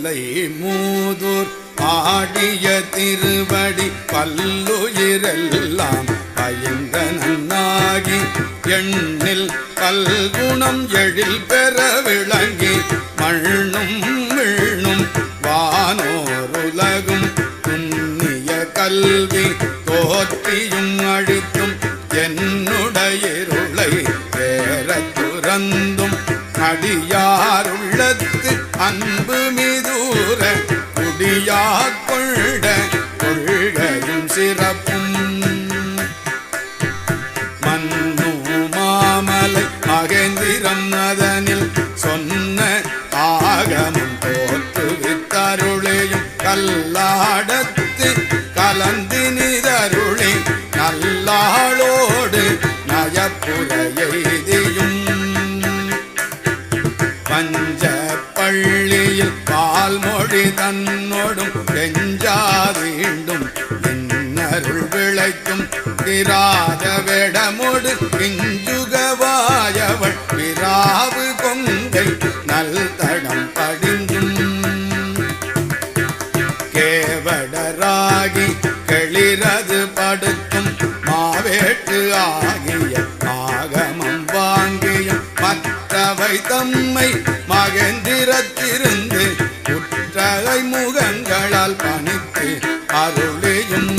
தில்லை மூதூர் ஆடிய திருவடி பல்லுயிரெல்லாம் பயந்த நன்னாகி எண்ணில் பல்குணம் எழில் பெற விளங்கி மண்ணும் விண்ணும் வானோருலகும் புண்ணிய கல்வி தோற்றியும் அழித்தும் என்னுடைய இருளை வேற துறந்தும் அடியாருள்ளத்து அன்பு மிதூர குடியா கொண்ட கொள்கையும் சிறப்பும் மன்னு மாமலை மகேந்திரம் அதனில் சொன்ன ஆகமும் தோற்றுவித்தருளையும் கல்லாடத்து கலந்து நிதருளி நல்லாளோடு நயப்புரையெய்தியும் பஞ்ச பள்ளியில் பால்மொழி தன்னோடும் கெஞ்சாதீண்டும் இன்னருள் விளைக்கும் விராத வேடமோடு கிஞ்சுகவாயவள் விராவு கொங்கை நல் தடம் படிந்தும் கேவடராகி கெளிரது படுத்தும் மாவேட்டு ஆகிய ஆகமம் வாங்கியும் மற்றவை தம்மை மகேந்திரத்திருந்து குற்றகை முகங்களால் பணித்து அருளியும்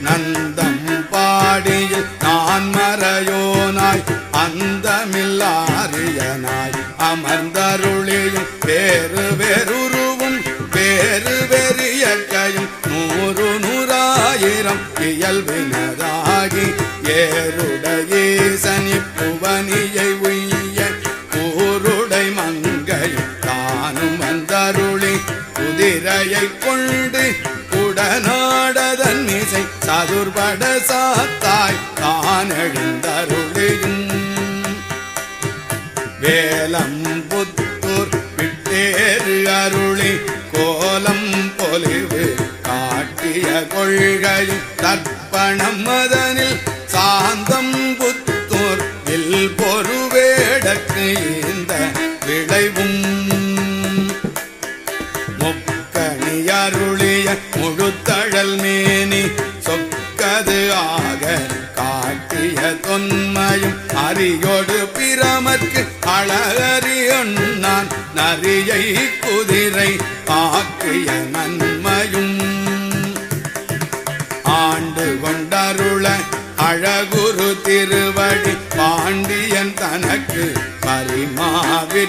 நந்தம் பாடியில் நான் மறையோனாய் அந்தமில்லாரியனாய் அமர்ந்தருளியும் வேறு வேறுருவும் வேறு வெறியக்கையும் நூறு நூறாயிரம் இயல்பினதாகி ஏருடையேசனி புவனியை உய்ய ஊருடை மங்கையும் தானும் வந்தருளி குதிரையை கொண்டு உடனாடதன் இசை சதுர்பட சாத்தாய் தான் எழுந்தருளியும் வேலம் புத்தூர் விட்டேறு அருளி கோலம் பொலிவு காட்டிய கொள்கையும் தர்ப்பணம் மதனில் சாந்தம் புத்தூர் இல் பொறுவேடக்கு இந்த விளைவும் முக்கணி அருளிய முழுத்தழல் மேனி சொக்கது ஆக காட்டிய தொன்மையும் அரியோடு பிரமற்கு அழகறியொன்னான் நரியை குதிரை ஆக்கிய நன்மையும் ஆண்டு கொண்டருள அழகுரு திருவடி பாண்டியன் தனக்கு பரிமாவி